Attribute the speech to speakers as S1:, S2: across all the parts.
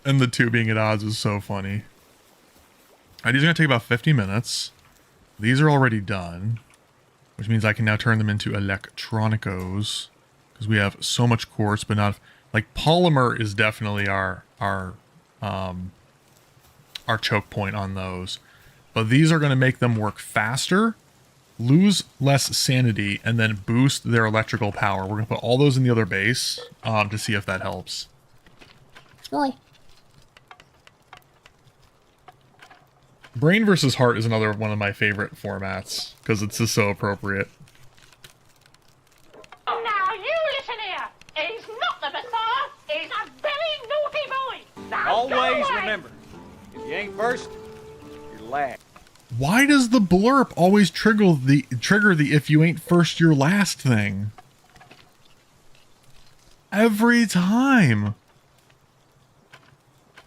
S1: And the two being at odds is so funny. Alright, these are going to take about 50 minutes. These are already done, which means I can now turn them into electronicos, because we have so much quartz, but not like polymer is definitely our choke point on those. But these are going to make them work faster, lose less sanity, and then boost their electrical power. We're going to put all those in the other base to see if that helps.
S2: Boy.
S1: Brain versus heart is another one of my favorite formats, because it's just so appropriate.
S3: Now you listen here. He's not the Messiah. He's a very naughty boy. Now
S4: Always remember, if you ain't first, you're last.
S1: Why does the blurp always trigger the if you ain't first you're last thing? Every time.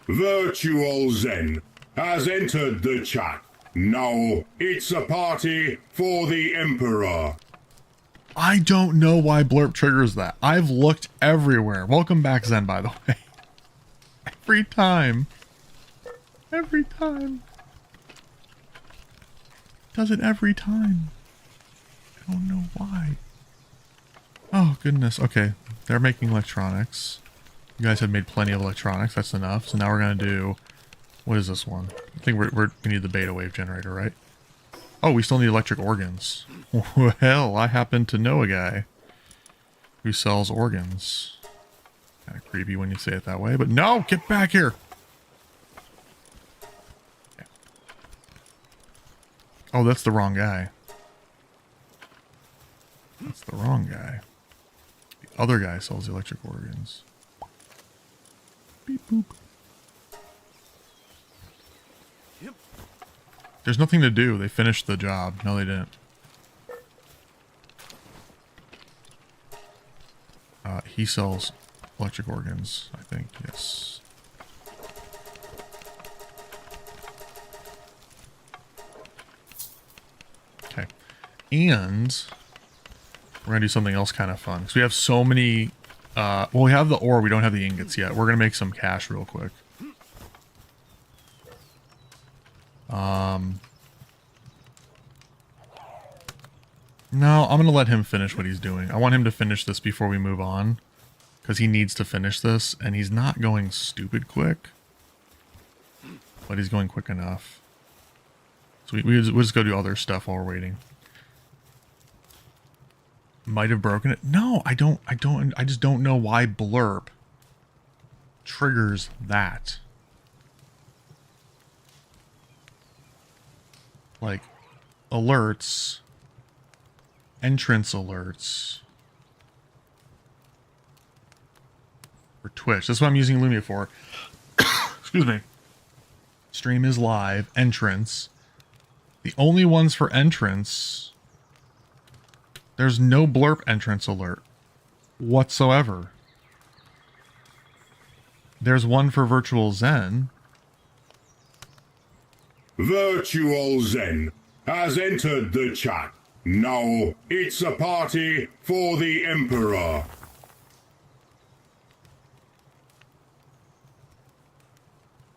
S5: Virtual Zen has entered the chat. Now it's a party for the Emperor.
S1: I don't know why blurp triggers that. I've looked everywhere. Welcome back, Zen, by the way. Every time. Every time. Does it every time. I don't know why. Oh, goodness. Okay. They're making electronics. You guys have made plenty of electronics. That's enough. So now we're going to do... What is this one? I think we need the beta wave generator, right? Oh, we still need electric organs. Well, I happen to know a guy who sells organs. Kind of creepy when you say it that way, but no! Get back here! Yeah. Oh, that's the wrong guy. That's the wrong guy. The other guy sells electric organs. Beep boop. There's nothing to do. They finished the job. No, they didn't. He sells electric organs, I think. Yes. Okay. And we're going to do something else kind of fun. Because we have so many... well, we have the ore. We don't have the ingots yet. We're going to make some cash real quick. No, I'm going to let him finish what he's doing. I want him to finish this before we move on. Because he needs to finish this. And he's not going stupid quick. But he's going quick enough. So we'll just go do other stuff while we're waiting. Might have broken it. No, I just don't know why blurp triggers that. Like, alerts, entrance alerts for Twitch. That's what I'm using Lumia for. Excuse me. Stream is live, entrance. The only ones for entrance, there's no blurp entrance alert whatsoever. There's one for Virtual Zen.
S5: Virtual Zen has entered the chat. Now it's a party for the Emperor.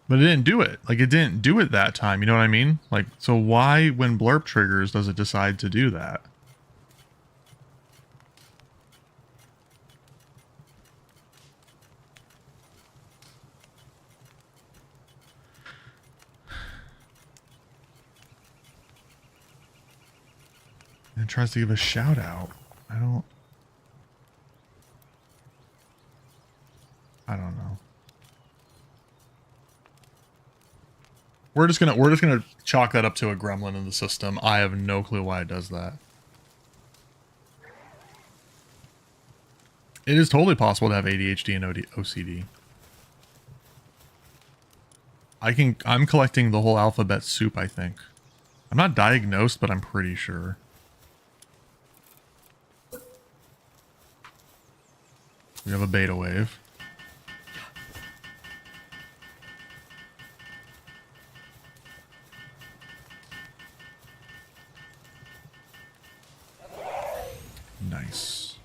S1: But it didn't do it. Like, it didn't do it that time. You know what I mean? Like, so why, when blurp triggers, does it decide to do that? And it tries to give a shout out. I don't know. We're just gonna chalk that up to a gremlin in the system. I have no clue why it does that. It is totally possible to have ADHD and OCD. I'm collecting the whole alphabet soup, I think. I'm not diagnosed, but I'm pretty sure. We have a beta wave. Nice.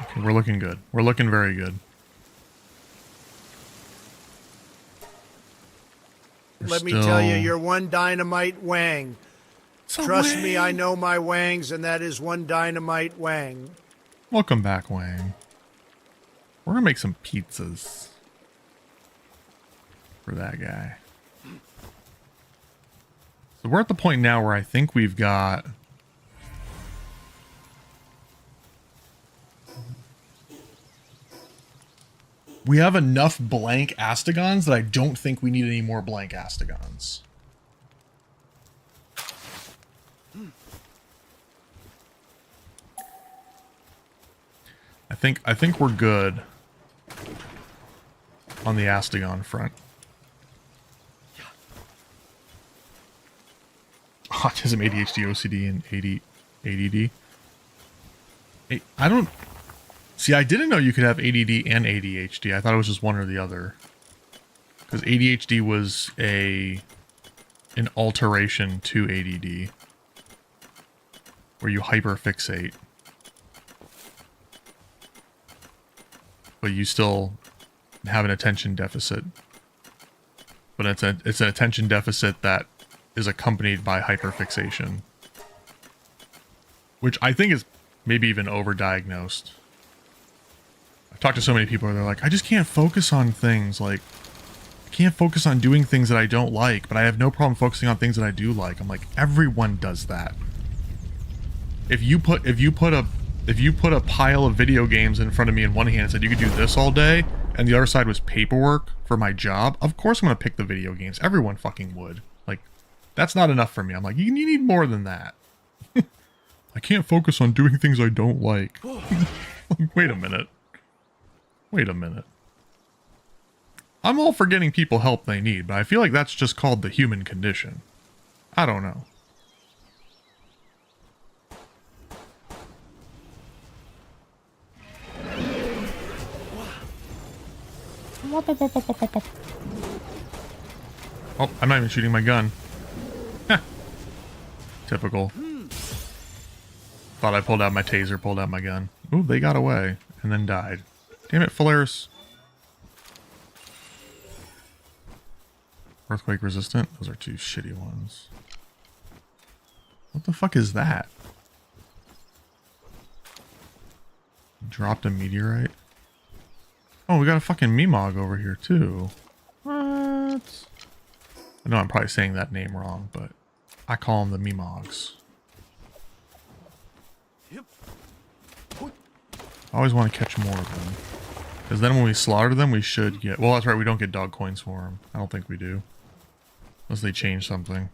S1: Okay, we're looking good. We're looking very good.
S6: Let me tell you, you're one dynamite wang. Trust me, I know my wangs, and that is one dynamite wang.
S1: Welcome back, Wang. We're gonna make some pizzas for that guy. So we're at the point now where I think we've got... We have enough blank Astegons that I don't think we need any more blank Astegons. I think we're good on the Astegon front. Autism, ADHD, OCD, and ADD. Hey, I don't... See, I didn't know you could have ADD and ADHD. I thought it was just one or the other. Because ADHD was an alteration to ADD. Where you hyperfixate. But you still have an attention deficit. But it's an attention deficit that is accompanied by hyperfixation. Which I think is maybe even overdiagnosed. I've talked to so many people where they're like, I just can't focus on things. Like, I can't focus on doing things that I don't like, but I have no problem focusing on things that I do like. I'm like, everyone does that. If you put a pile of video games in front of me in one hand and said you could do this all day, and the other side was paperwork for my job, of course I'm gonna pick the video games. Everyone fucking would. Like, that's not enough for me. I'm like, you need more than that. I can't focus on doing things I don't like. Wait a minute. Wait a minute. I'm all for getting people help they need, but I feel like that's just called the human condition. I don't know. Oh, I'm not even shooting my gun. Heh. Typical. Thought I pulled out my taser, pulled out my gun. Ooh, they got away and then died. Damn it, flares. Earthquake resistant? Those are two shitty ones. What the fuck is that? Dropped a meteorite? Oh, we got a fucking Memog over here too. What? I know I'm probably saying that name wrong, but I call them the Memogs. I always want to catch more of them. Because then when we slaughter them, we should get... Well, that's right, we don't get dog coins for them. I don't think we do. Unless they change something.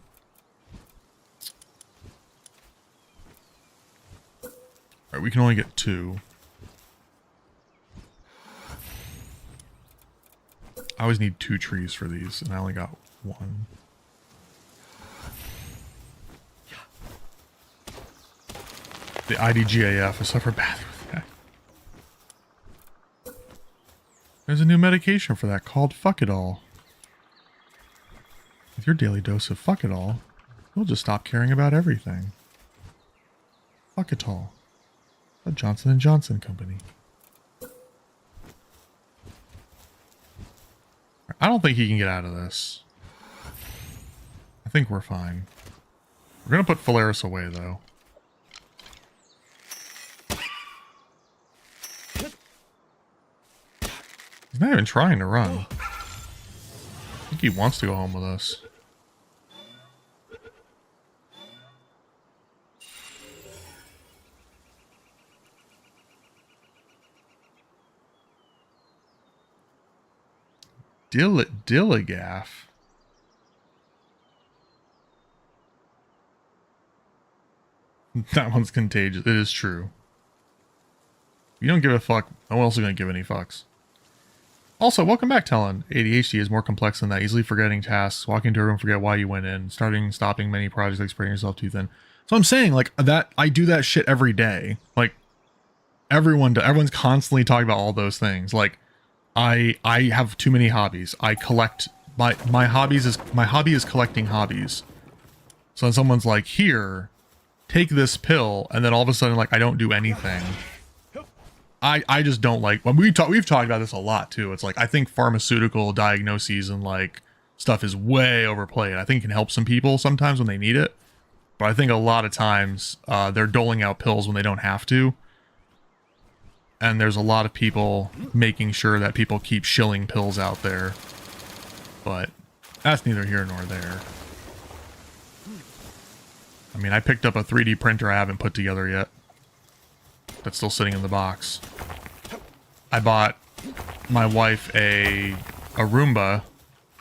S1: Alright, we can only get 2. I always need 2 trees for these, and I only got 1. The IDGAF, I suffer badly with that. There's a new medication for that called Fuck It All. With your daily dose of Fuck It All, you'll just stop caring about everything. Fuck It All. A Johnson & Johnson company. I don't think he can get out of this. I think we're fine. We're gonna put Phalaris away, though. He's not even trying to run. I think he wants to go home with us. Dilligaff. That one's contagious. It is true. You don't give a fuck. No one else is going to give any fucks. Also, welcome back, Talon. ADHD is more complex than that. Easily forgetting tasks, walking into a room, forget why you went in, stopping many projects, like spreading yourself too thin. So I'm saying, like, that I do that shit every day. Like, everyone's constantly talking about all those things. Like, I have too many hobbies. I collect my hobby is collecting hobbies. So then someone's like, here, take this pill, and then all of a sudden, like, I don't do anything. I just don't like, when we've talked about this a lot too. It's like, I think pharmaceutical diagnoses and like stuff is way overplayed. I think it can help some people sometimes when they need it. But I think a lot of times they're doling out pills when they don't have to. And there's a lot of people making sure that people keep shilling pills out there. But that's neither here nor there. I mean, I picked up a 3D printer I haven't put together yet. That's still sitting in the box. I bought my wife a Roomba,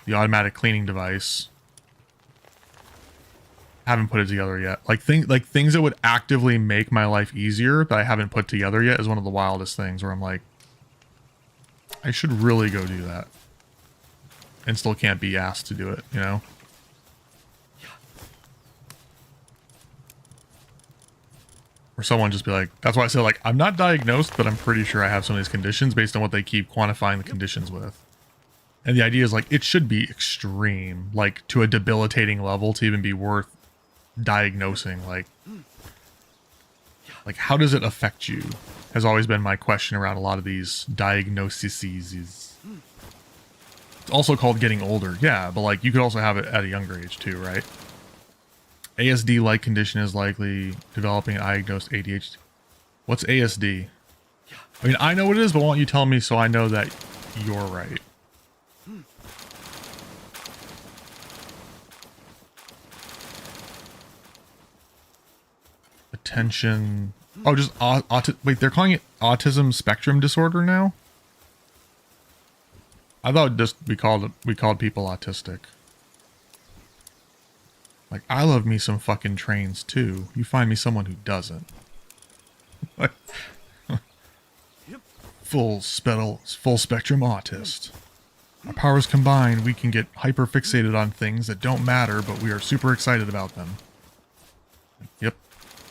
S1: the automatic cleaning device. Haven't put it together yet. Like things that would actively make my life easier that I haven't put together yet is one of the wildest things where I'm like, I should really go do that. And still can't be asked to do it, you know? Or someone just be like, that's why I say, like, I'm not diagnosed, but I'm pretty sure I have some of these conditions based on what they keep quantifying the conditions with. And the idea is, like, it should be extreme, like, to a debilitating level to even be worth diagnosing. Like, how does it affect you? Has always been my question around a lot of these diagnoses. It's also called getting older. Yeah, but, like, you could also have it at a younger age, too, right? ASD-like condition is likely developing diagnosed ADHD. What's ASD? I mean, I know what it is, but why don't you tell me so I know that you're right? Attention. Oh, just wait, they're calling it autism spectrum disorder now? I thought just we called people autistic. Like, I love me some fucking trains, too. You find me someone who doesn't. Full spectrum autist. Our powers combined, we can get hyper fixated on things that don't matter, but we are super excited about them. Yep.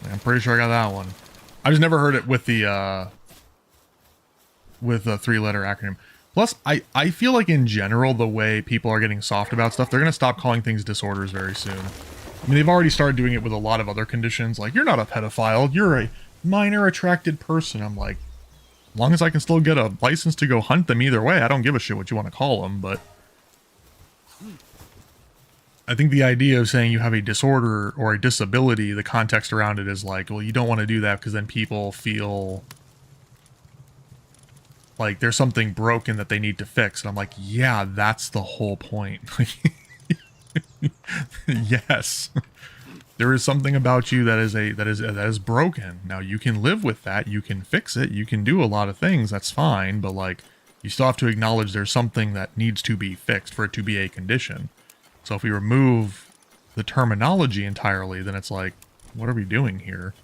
S1: I'm pretty sure I got that one. I just never heard it with the 3-letter acronym. Plus, I feel like in general, the way people are getting soft about stuff, they're going to stop calling things disorders very soon. I mean, they've already started doing it with a lot of other conditions. Like, you're not a pedophile, you're a minor attracted person. I'm like, as long as I can still get a license to go hunt them either way, I don't give a shit what you want to call them, but I think the idea of saying you have a disorder or a disability, the context around it is like, well, you don't want to do that because then people feel like there's something broken that they need to fix. And I'm like, yeah, that's the whole point. Yes. There is something about you that is broken. Now you can live with that, you can fix it, you can do a lot of things, that's fine, but like you still have to acknowledge there's something that needs to be fixed for it to be a condition. So if we remove the terminology entirely, then it's like, what are we doing here?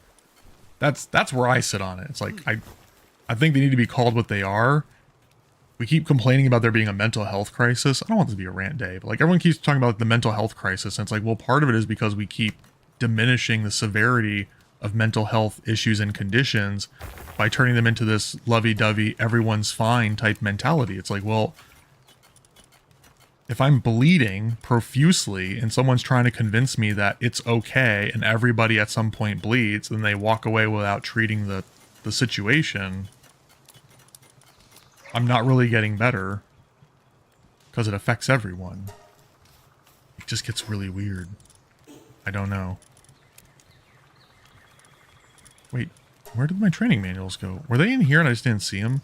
S1: That's where I sit on it. It's like I think they need to be called what they are. We keep complaining about there being a mental health crisis. I don't want this to be a rant day, but like everyone keeps talking about the mental health crisis, and it's like, well, part of it is because we keep diminishing the severity of mental health issues and conditions by turning them into this lovey-dovey, everyone's fine type mentality. It's like, well, if I'm bleeding profusely and someone's trying to convince me that it's okay and everybody at some point bleeds, and they walk away without treating the situation, I'm not really getting better because it affects everyone. It just gets really weird. I don't know. Wait, where did my training manuals go? Were they in here and I just didn't see them?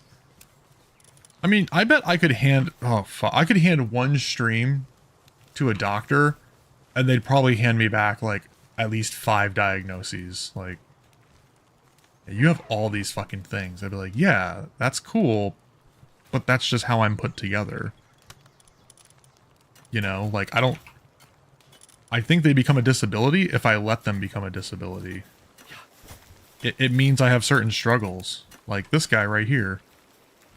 S1: I mean, I bet I could hand... Oh, fuck. I could hand one stream to a doctor and they'd probably hand me back, like, at least 5 diagnoses. Like, you have all these fucking things. I'd be like, yeah, that's cool, but that's just how I'm put together. You know, like, I think they become a disability if I let them become a disability. It means I have certain struggles. Like this guy right here.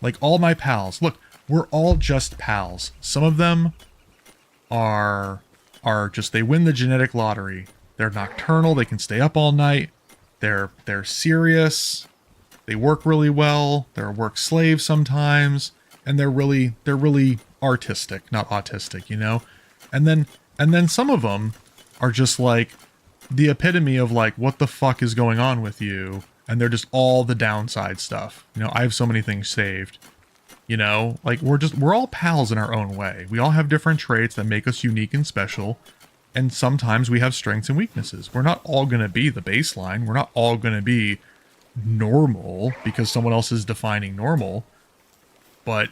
S1: Like all my pals. Look, we're all just pals. Some of them are just, they win the genetic lottery. They're nocturnal, they can stay up all night. They're serious. They work really well. They're work slaves sometimes. And they're really artistic, not autistic, you know? And then some of them are just like the epitome of like, what the fuck is going on with you? And they're just all the downside stuff. You know, I have so many things saved. You know, like we're all pals in our own way. We all have different traits that make us unique and special. And sometimes we have strengths and weaknesses. We're not all going to be the baseline. We're not all going to be normal because someone else is defining normal. But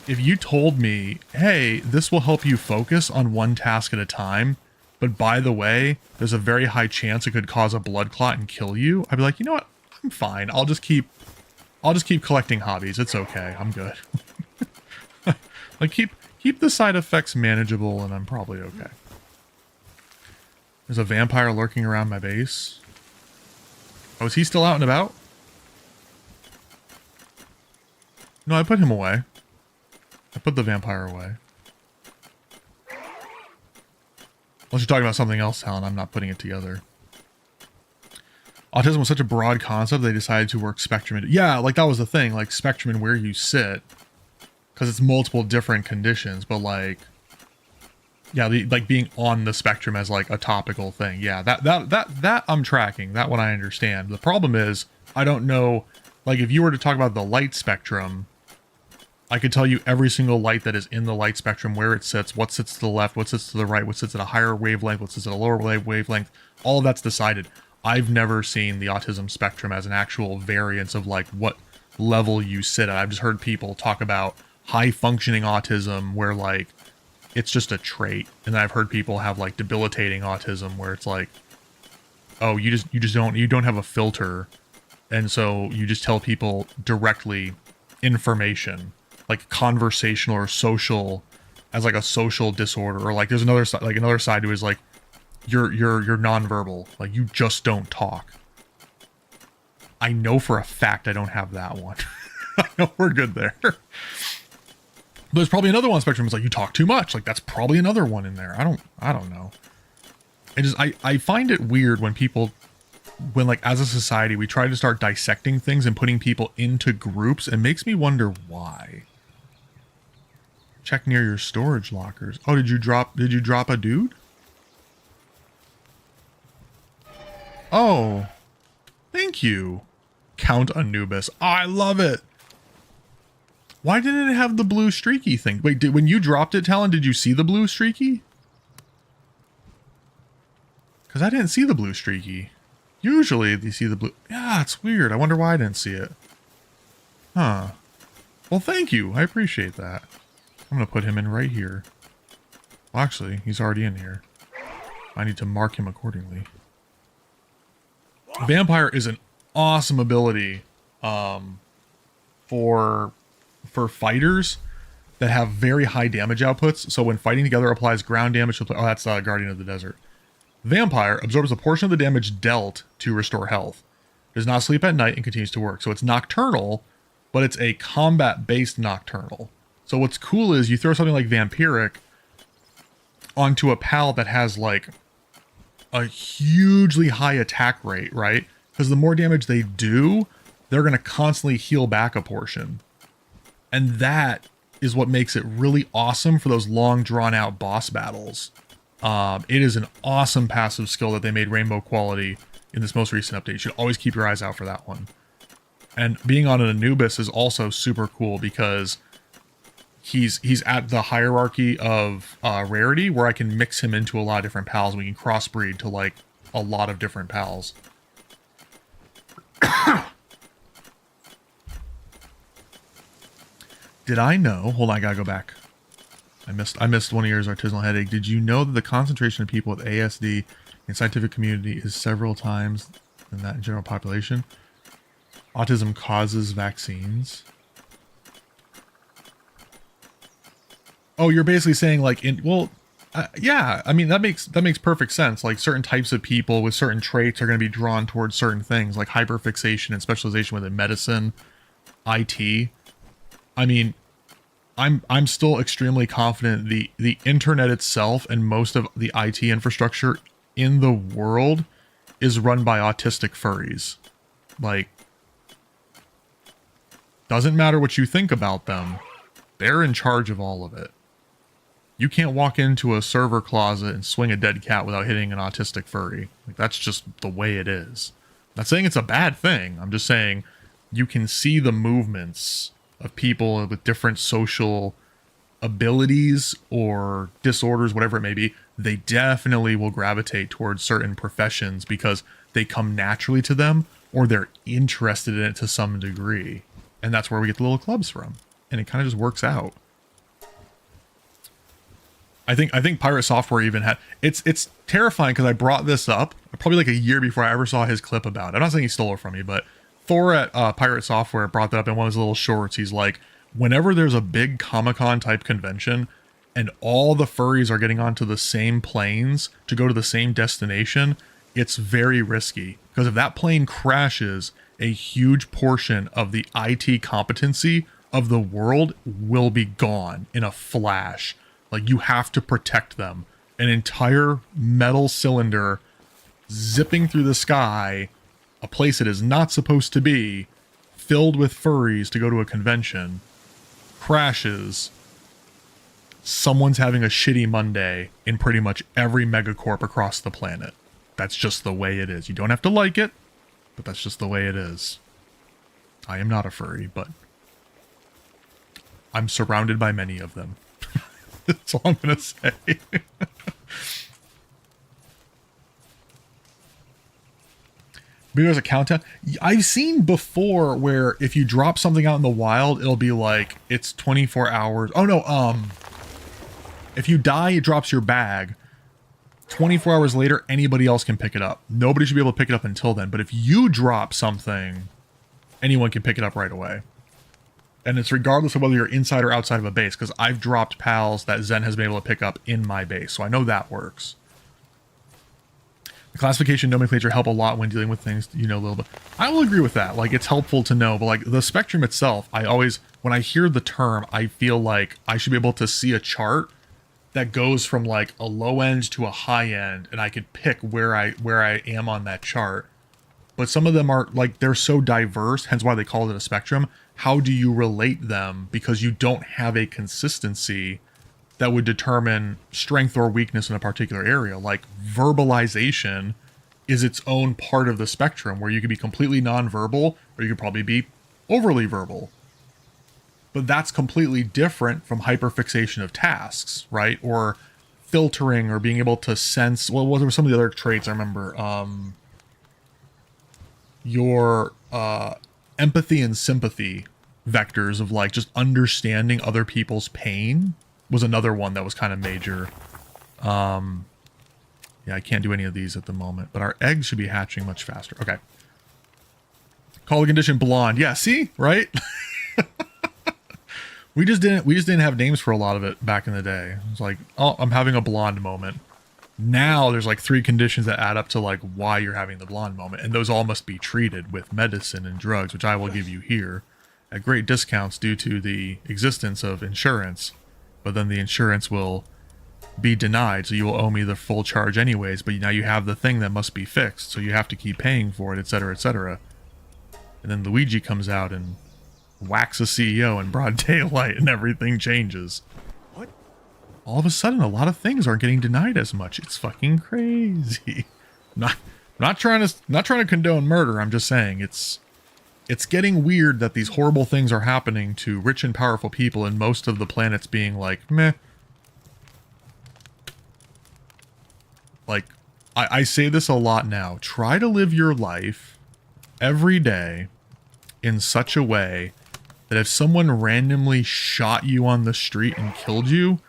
S1: if you told me, hey, this will help you focus on one task at a time, but by the way, there's a very high chance it could cause a blood clot and kill you, I'd be like, you know what? I'm fine. I'll just keep collecting hobbies. It's okay. I'm good. Like keep the side effects manageable and I'm probably okay. There's a vampire lurking around my base. Oh, is he still out and about? No, I put him away. I put the vampire away. Unless you're talking about something else, Helen, I'm not putting it together. Autism was such a broad concept, they decided to work spectrum into... Yeah, like that was the thing, like spectrum and where you sit. Because it's multiple different conditions, but like... Yeah, like being on the spectrum as like a topical thing. Yeah, that I'm tracking. That one I understand. The problem is, I don't know... Like if you were to talk about the light spectrum... I could tell you every single light that is in the light spectrum, where it sits, what sits to the left, what sits to the right, what sits at a higher wavelength, what sits at a lower wavelength. All of that's decided. I've never seen the autism spectrum as an actual variance of like what level you sit at. I've just heard people talk about high functioning autism where like it's just a trait. And then I've heard people have like debilitating autism where it's like, oh, you don't have a filter. And so you just tell people directly information. Like conversational or social, as like a social disorder, or like there's another side, like another side to it is like you're nonverbal, like you just don't talk. I know for a fact I don't have that one. I know we're good there. But there's probably another one on the spectrum. It's like you talk too much. Like that's probably another one in there. I don't know. I find it weird when people, when like as a society we try to start dissecting things and putting people into groups. It makes me wonder why. Check near your storage lockers. Oh, did you drop a dude? Oh, thank you, Count Anubis. Oh, I love it. Why didn't it have the blue streaky thing? Wait, when you dropped it, Talon, did you see the blue streaky? Because I didn't see the blue streaky. Usually you see the blue. Yeah, it's weird. I wonder why I didn't see it. Huh. Well, thank you. I appreciate that. I'm going to put him in right here. Well, actually, he's already in here. I need to mark him accordingly. Vampire is an awesome ability for fighters that have very high damage outputs. So when fighting together applies ground damage. Oh, that's Guardian of the Desert. Vampire absorbs a portion of the damage dealt to restore health. Does not sleep at night and continues to work. So it's nocturnal, but it's a combat-based nocturnal. So what's cool is you throw something like Vampiric onto a pal that has like a hugely high attack rate, right? Because the more damage they do, they're going to constantly heal back a portion. And that is what makes it really awesome for those long drawn out boss battles. It is an awesome passive skill that they made rainbow quality in this most recent update. You should always keep your eyes out for that one. And being on an Anubis is also super cool because he's at the hierarchy of rarity where I can mix him into a lot of different pals. We can crossbreed to like a lot of different pals. Did I know? Hold on, I gotta go back. I missed one of yours, artisanal headache. Did you know that the concentration of people with ASD in scientific community is several times than that in general population? Autism causes vaccines. Oh, you're basically saying like yeah, I mean that makes perfect sense. Like certain types of people with certain traits are going to be drawn towards certain things, like hyperfixation and specialization within medicine, IT. I mean, I'm still extremely confident the internet itself and most of the IT infrastructure in the world is run by autistic furries. Like, doesn't matter what you think about them, they're in charge of all of it. You can't walk into a server closet and swing a dead cat without hitting an autistic furry. Like, that's just the way it is. I'm not saying it's a bad thing. I'm just saying you can see the movements of people with different social abilities or disorders, whatever it may be. They definitely will gravitate towards certain professions because they come naturally to them or they're interested in it to some degree. And that's where we get the little clubs from. And it kind of just works out. I think Pirate Software even had... It's terrifying because I brought this up probably like a year before I ever saw his clip about it. I'm not saying he stole it from me, but Thor at Pirate Software brought that up in one of his little shorts. He's like, whenever there's a big Comic-Con type convention and all the furries are getting onto the same planes to go to the same destination, it's very risky. Because if that plane crashes, a huge portion of the IT competency of the world will be gone in a flash. Like, you have to protect them. An entire metal cylinder zipping through the sky, a place it is not supposed to be, filled with furries to go to a convention, crashes. Someone's having a shitty Monday in pretty much every megacorp across the planet. That's just the way it is. You don't have to like it, but that's just the way it is. I am not a furry, but I'm surrounded by many of them. That's all I'm going to say. Maybe there's a countdown. I've seen before where if you drop something out in the wild, it'll be like, it's 24 hours. Oh no, if you die, it drops your bag. 24 hours later, anybody else can pick it up. Nobody should be able to pick it up until then. But if you drop something, anyone can pick it up right away. And it's regardless of whether you're inside or outside of a base, because I've dropped pals that Zen has been able to pick up in my base, so I know that works. The classification nomenclature help a lot when dealing with things, you know, a little bit. I will agree with that. Like, it's helpful to know, but like the spectrum itself, I always, when I hear the term, I feel like I should be able to see a chart that goes from like a low end to a high end, and I could pick where I am on that chart. But some of them are like, they're so diverse, hence why they call it a spectrum. How do you relate them? Because you don't have a consistency that would determine strength or weakness in a particular area. Like, verbalization is its own part of the spectrum, where you could be completely nonverbal, or you could probably be overly verbal. But that's completely different from hyperfixation of tasks, right? Or filtering, or being able to sense, well, what were some of the other traits I remember? Your empathy and sympathy vectors of like just understanding other people's pain was another one that was kind of major. Yeah, I can't do any of these at the moment, but our eggs should be hatching much faster. Okay. Call the condition blonde. Yeah, see? Right? we just didn't have names for a lot of it back in the day. It was like, oh, I'm having a blonde moment. Now there's like 3 conditions that add up to like why you're having the blonde moment, and those all must be treated with medicine and drugs, which I will give you here at great discounts due to the existence of insurance. But then the insurance will be denied, so you will owe me the full charge anyways, but now you have the thing that must be fixed, so you have to keep paying for it, etc., etc. And then Luigi comes out and whacks a CEO in broad daylight, and everything changes.
S6: What?
S1: All of a sudden, a lot of things aren't getting denied as much. It's fucking crazy. Not trying to condone murder. I'm just saying it's getting weird that these horrible things are happening to rich and powerful people, and most of the planets being like, meh. Like, I say this a lot now. Try to live your life every day in such a way that if someone randomly shot you on the street and killed you,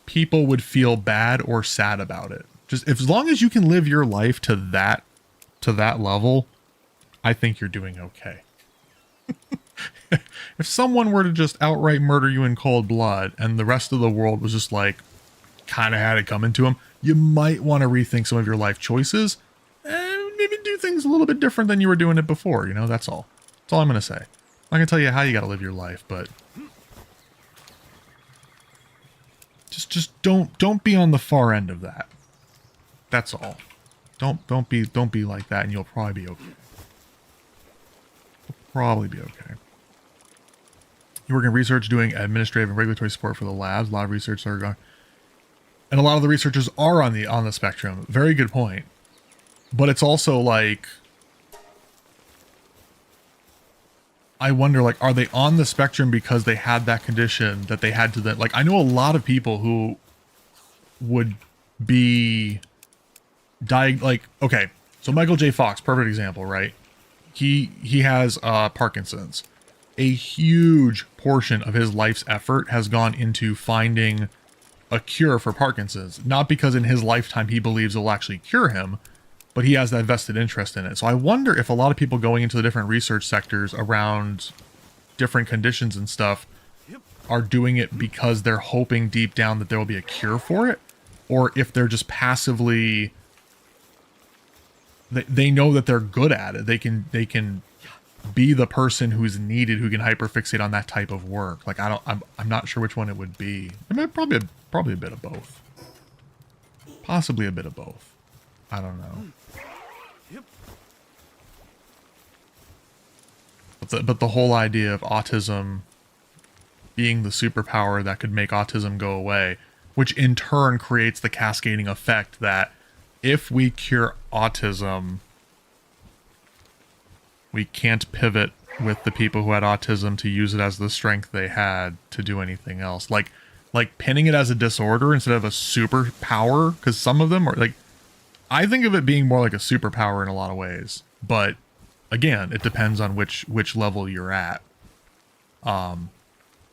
S1: people would feel bad or sad about it. Just as long as you can live your life to that level, I think you're doing okay. If someone were to just outright murder you in cold blood and the rest of the world was just like, kind of had it coming to them, you might want to rethink some of your life choices and maybe do things a little bit different than you were doing it before. You know, that's all. That's all I'm going to say. I'm not going to tell you how you got to live your life, but just don't be on the far end of that. That's all. Don't be like that, and you'll probably be okay. You'll probably be okay. You work in research, doing administrative and regulatory support for the labs. A lot of research are going, and a lot of the researchers are on the spectrum. Very good point. But it's also like, I wonder, like, are they on the spectrum because they had that condition that they had to then, like, I know a lot of people who would be like, okay, so Michael J. Fox, perfect example, right? He has Parkinson's. A huge portion of his life's effort has gone into finding a cure for Parkinson's, not because in his lifetime he believes it will actually cure him, but he has that vested interest in it. So I wonder if a lot of people going into the different research sectors around different conditions and stuff are doing it because they're hoping deep down that there will be a cure for it, or if they're just passively, they know that they're good at it. They can be the person who's needed, who can hyperfixate on that type of work. Like, I'm not sure which one it would be. I mean, probably a bit of both. Possibly a bit of both. I don't know. But the whole idea of autism being the superpower that could make autism go away, which in turn creates the cascading effect that if we cure autism, we can't pivot with the people who had autism to use it as the strength they had to do anything else. Like pinning it as a disorder instead of a superpower, because some of them are like, I think of it being more like a superpower in a lot of ways. But again, it depends on which level you're at.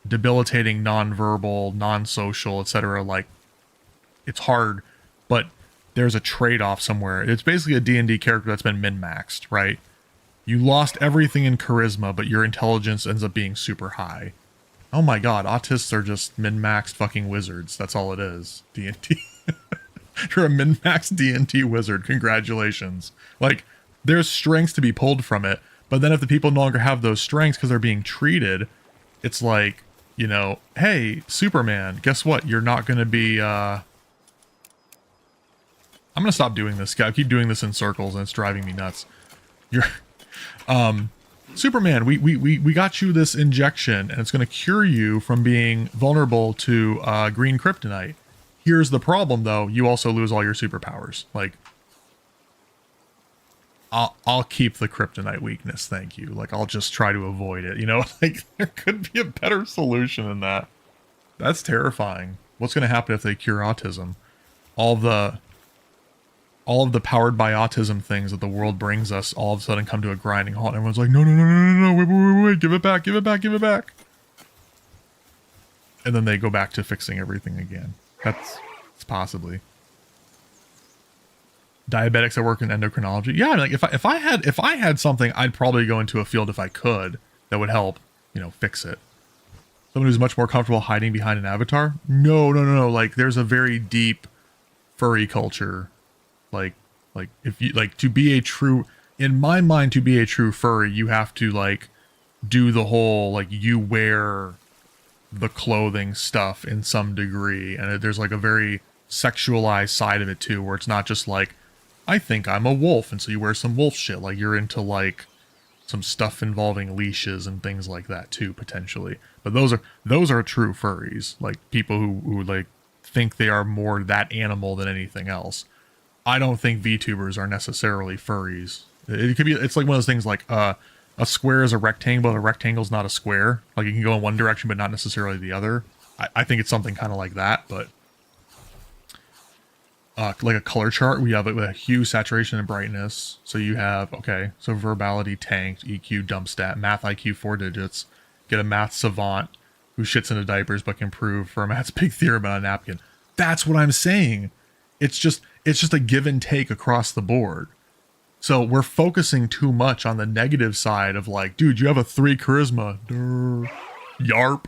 S1: Debilitating, non-verbal, non-social, etc. Like, it's hard, but there's a trade-off somewhere. It's basically a D&D character that's been min-maxed, right? You lost everything in charisma, but your intelligence ends up being super high. Oh my god, autists are just min-maxed fucking wizards. That's all it is. D&D. You're a min-maxed D&D wizard. Congratulations. Like, there's strengths to be pulled from it, but then if the people no longer have those strengths because they're being treated, it's like, you know, hey, Superman, guess what? You're not going to be, I'm going to stop doing this. I keep doing this in circles and it's driving me nuts. You're, Superman, we got you this injection and it's going to cure you from being vulnerable to green kryptonite. Here's the problem though, you also lose all your superpowers. Like, I'll keep the kryptonite weakness, thank you. Like, I'll just try to avoid it, you know? Like, there could be a better solution than that. That's terrifying. What's going to happen if they cure autism? All of the powered by autism things that the world brings us all of a sudden come to a grinding halt. Everyone's like, no, wait, give it back. And then they go back to fixing everything again. It's possibly. Diabetics that work in endocrinology. Yeah, like if I had something, I'd probably go into a field if I could that would help, you know, fix it. Someone who's much more comfortable hiding behind an avatar? No. Like, there's a very deep furry culture. Like if you like to be a true, in my mind, to be a true furry, you have to like do the whole, like, you wear the clothing stuff in some degree, and there's like a very sexualized side of it too, where it's not just like, I think I'm a wolf, and so you wear some wolf shit. Like, you're into like some stuff involving leashes and things like that too, potentially. But those are true furries, like people who like think they are more that animal than anything else. I don't think VTubers are necessarily furries. It could be, it's like one of those things like a square is a rectangle, but a rectangle is not a square. Like, you can go in one direction, but not necessarily the other. I think it's something kind of like that, but like a color chart, we have it with a hue, saturation, and brightness. So you have, okay, so verbality tanked, EQ dump stat, math IQ 4 digits, get a math savant who shits into diapers but can prove Fermat's big theorem on a napkin. That's what I'm saying. It's just a give and take across the board. So we're focusing too much on the negative side of like, dude, you have a 3 charisma. Durr. Yarp.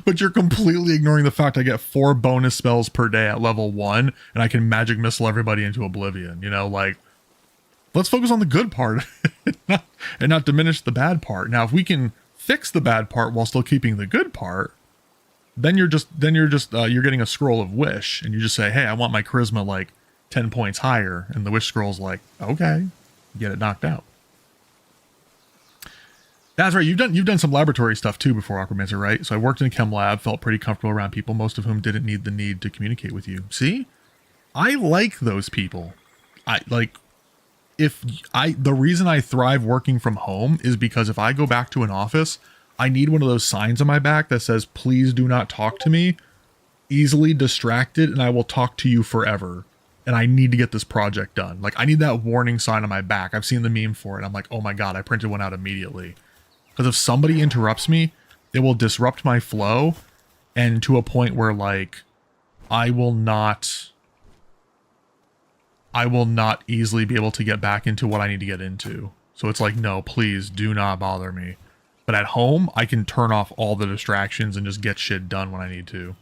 S1: But you're completely ignoring the fact I get 4 bonus spells per day at level 1, and I can magic missile everybody into oblivion. You know, like, let's focus on the good part and not diminish the bad part. Now, if we can fix the bad part while still keeping the good part, then you're getting a scroll of wish, and you just say, hey, I want my charisma like 10 points higher, and the wish scroll's like, okay, get it knocked out. That's right. You've done some laboratory stuff too before, Aquamancer, right? So I worked in a chem lab, felt pretty comfortable around people, most of whom didn't need the need to communicate with you. See? I like those people. The reason I thrive working from home is because if I go back to an office, I need one of those signs on my back that says, please do not talk to me, easily distracted, and I will talk to you forever. And I need to get this project done. Like, I need that warning sign on my back. I've seen the meme for it. I'm like, oh my God, I printed one out immediately. Because if somebody interrupts me, it will disrupt my flow, and to a point where, like, I will not easily be able to get back into what I need to get into. So it's like, no, please do not bother me. But at home, I can turn off all the distractions and just get shit done when I need to.